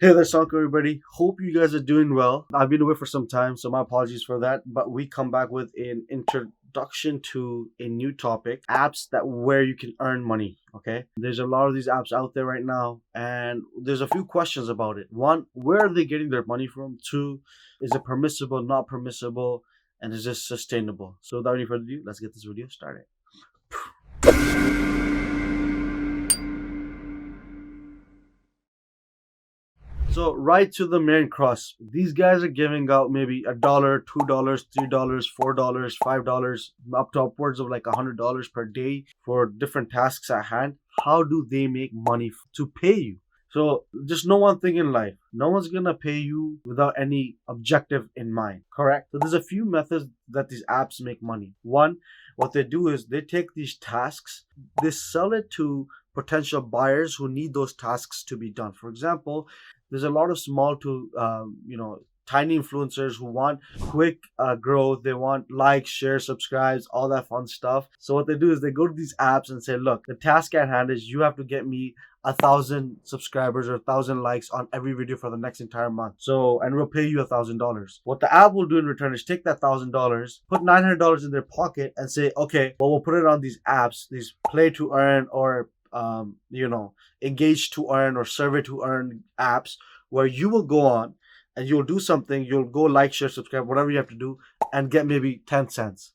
Hey there, Sanko, everybody. Hope you guys are doing well. I've been away for some time, so my apologies for that. But we come back with an introduction to a new topic: apps that where you can earn money. Okay, there's a lot of these apps out there right now, and there's a few questions about it. One, where are they getting their money from? Two, is it permissible, not permissible, and is this sustainable? So without any further ado, let's get this video started. So right to the main crust. These guys are giving out maybe $1, $2, $3, $4, $5, up to upwards of like $100 per day for different tasks at hand. How do they make money to pay you? So just know one thing in life. No one's gonna pay you without any objective in mind. Correct? So there's a few methods that these apps make money. One, what they do is they take these tasks, they sell it to potential buyers who need those tasks to be done. For example, there's a lot of small to tiny influencers who want quick growth. They want likes, shares, subscribes, all that fun stuff. So what they do is they go to these apps and say, look, the task at hand is you have to get me 1,000 subscribers or 1,000 likes on every video for the next entire month. So, and we'll pay you $1,000. What the app will do in return is take that $1,000, put $900 in their pocket, and say, okay, well, we'll put it on these apps, these play to earn or engage to earn or survey to earn apps, where you will go on and you'll do something, you'll go like, share, subscribe, whatever you have to do, and get maybe 10 cents.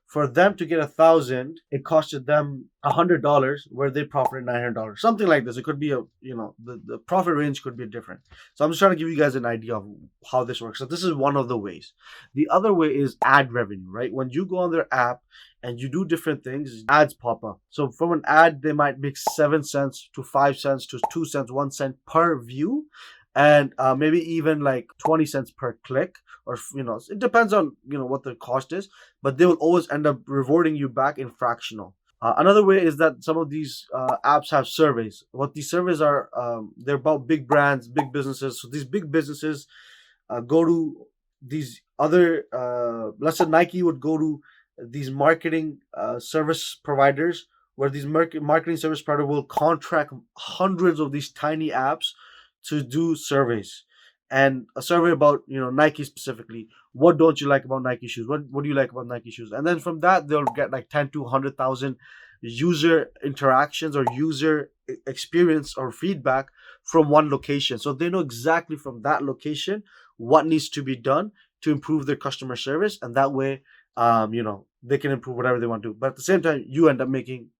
For them to get 1,000, it costed them $100, where they profited $900, something like this. It could be the profit range could be different. So I'm just trying to give you guys an idea of how this works. So this is one of the ways. The other way is ad revenue, right? When you go on their app and you do different things, ads pop up. So from an ad, they might make 7 cents to 5 cents to 2 cents, 1 cent per view, and maybe even like 20 cents per click, or it depends on what the cost is, but they will always end up rewarding you back in fractional. Another way is that some of these apps have surveys. What these surveys are, they're about big brands, big businesses. So these big businesses go to these other, let's say Nike would go to these marketing service providers, where these marketing service provider will contract hundreds of these tiny apps to do surveys, and a survey about Nike specifically. What don't you like about Nike shoes? What do you like about Nike shoes? And then from that they'll get like 10 to 100,000 user interactions or user experience or feedback from one location. So they know exactly from that location what needs to be done to improve their customer service, and that way they can improve whatever they want to. But at the same time, you end up making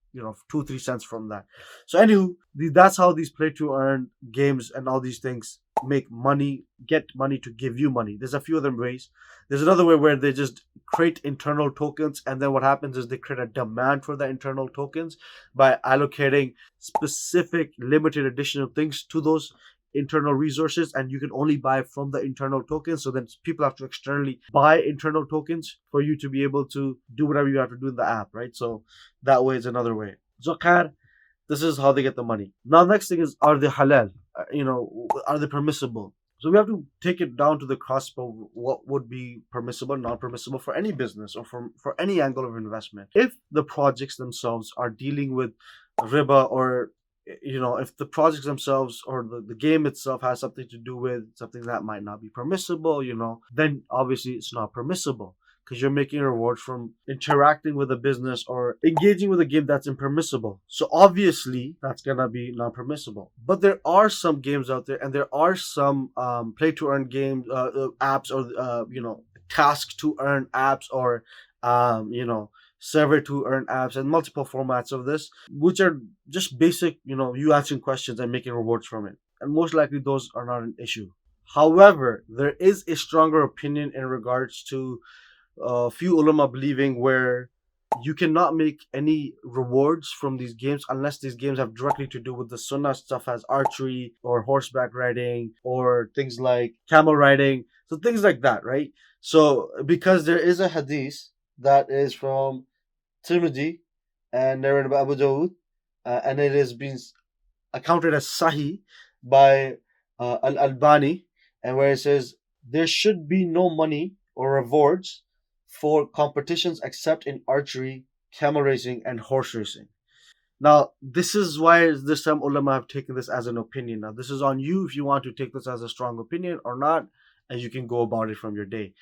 2-3 cents from that. So anywho, that's how these play to earn games and all these things make money, get money to give you money. There's a few other ways. There's another way where they just create internal tokens, and then what happens is they create a demand for the internal tokens by allocating specific limited additional things to those internal resources, and you can only buy from the internal tokens. So then people have to externally buy internal tokens for you to be able to do whatever you have to do in the app, right? So that way is another way. So this is how they get the money. Now next thing is, are they halal? Are they permissible? So we have to take it down to the cusp of what would be permissible, not permissible for any business or for any angle of investment. If the projects themselves are dealing with riba, or if the projects themselves or the game itself has something to do with something that might not be permissible, then obviously it's not permissible, because you're making rewards from interacting with a business or engaging with a game that's impermissible. So obviously that's gonna be not permissible. But there are some games out there, and there are some play to earn games, apps, or task to earn apps, or server to earn apps, and multiple formats of this, which are just basic, you answering questions and making rewards from it. And most likely those are not an issue. However, there is a stronger opinion in regards to a few ulama believing where you cannot make any rewards from these games unless these games have directly to do with the sunnah stuff, as archery or horseback riding or things like camel riding. So things like that, right? So because there is a hadith that is from Tirmidhi and narrated by Abu Dawud, and it has been accounted as Sahih by Al-Albani, and where it says there should be no money or rewards for competitions except in archery, camel racing, and horse racing. Now, this is why this some ulama have taken this as an opinion. Now, this is on you if you want to take this as a strong opinion or not, and you can go about it from your day.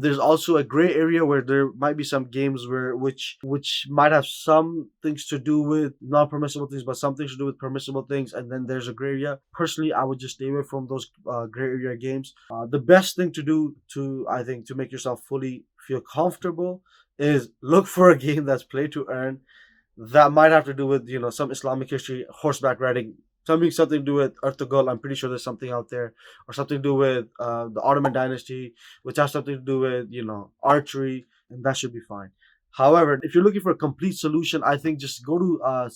There's also a gray area where there might be some games where which might have some things to do with non-permissible things, but some things to do with permissible things, and then there's a gray area. Personally, I would just stay away from those gray area games. The best thing to do to I think to make yourself fully feel comfortable is look for a game that's play to earn that might have to do with some Islamic history, horseback riding, something to do with Ertugrul. I'm pretty sure there's something out there, or something to do with the Ottoman dynasty, which has something to do with archery, and that should be fine. However, if you're looking for a complete solution, I think just go to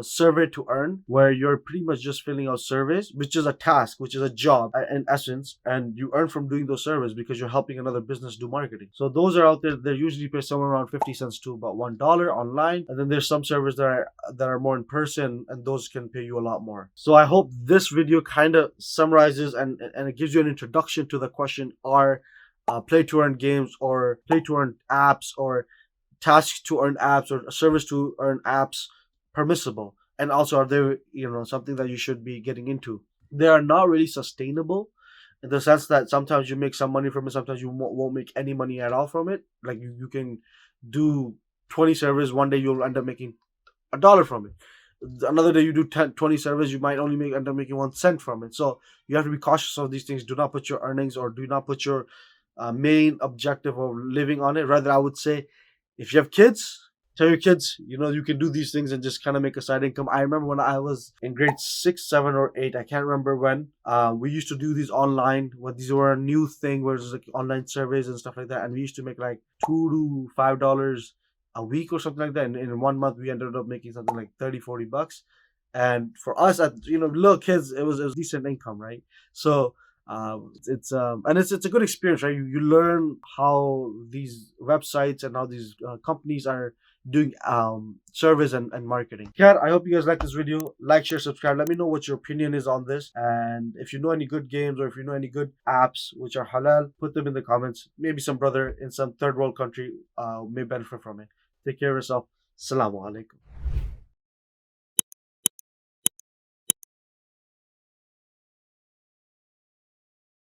survey to earn, where you're pretty much just filling out surveys, which is a task, which is a job in essence, and you earn from doing those surveys because you're helping another business do marketing. So those are out there. They usually pay somewhere around 50 cents to about $1 online, and then there's some servers that are more in person, and those can pay you a lot more. So I hope this video kind of summarizes and it gives you an introduction to the question: are play to earn games or play to earn apps or tasks to earn apps or a service to earn apps permissible, and also are they something that you should be getting into? They are not really sustainable in the sense that sometimes you make some money from it, sometimes you won't make any money at all from it. Like you can do 20 servers, one day you'll end up making $1 from it. Another day you do 20 servers, you might only end up making 1 cent from it. So you have to be cautious of these things. Do not put your earnings, or do not put your main objective of living on it. Rather, I would say, if you have kids, tell your kids, you can do these things and just kind of make a side income. I remember when I was in grade 6, 7, or 8, I can't remember when, we used to do these online, when these were a new thing, where it was like online surveys and stuff like that. And we used to make like $2 to $5 a week or something like that. And in 1 month, we ended up making something like 30, $40. And for us, at little kids, it was decent income, right? So it's a good experience, right? You learn how these websites and how these companies are doing service and marketing. Yeah, I hope you guys like this video. Like, share, subscribe. Let me know what your opinion is on this, and if you know any good games or if you know any good apps which are halal, put them in the comments. Maybe some brother in some third world country may benefit from it. Take care of yourself. Assalamu alaikum.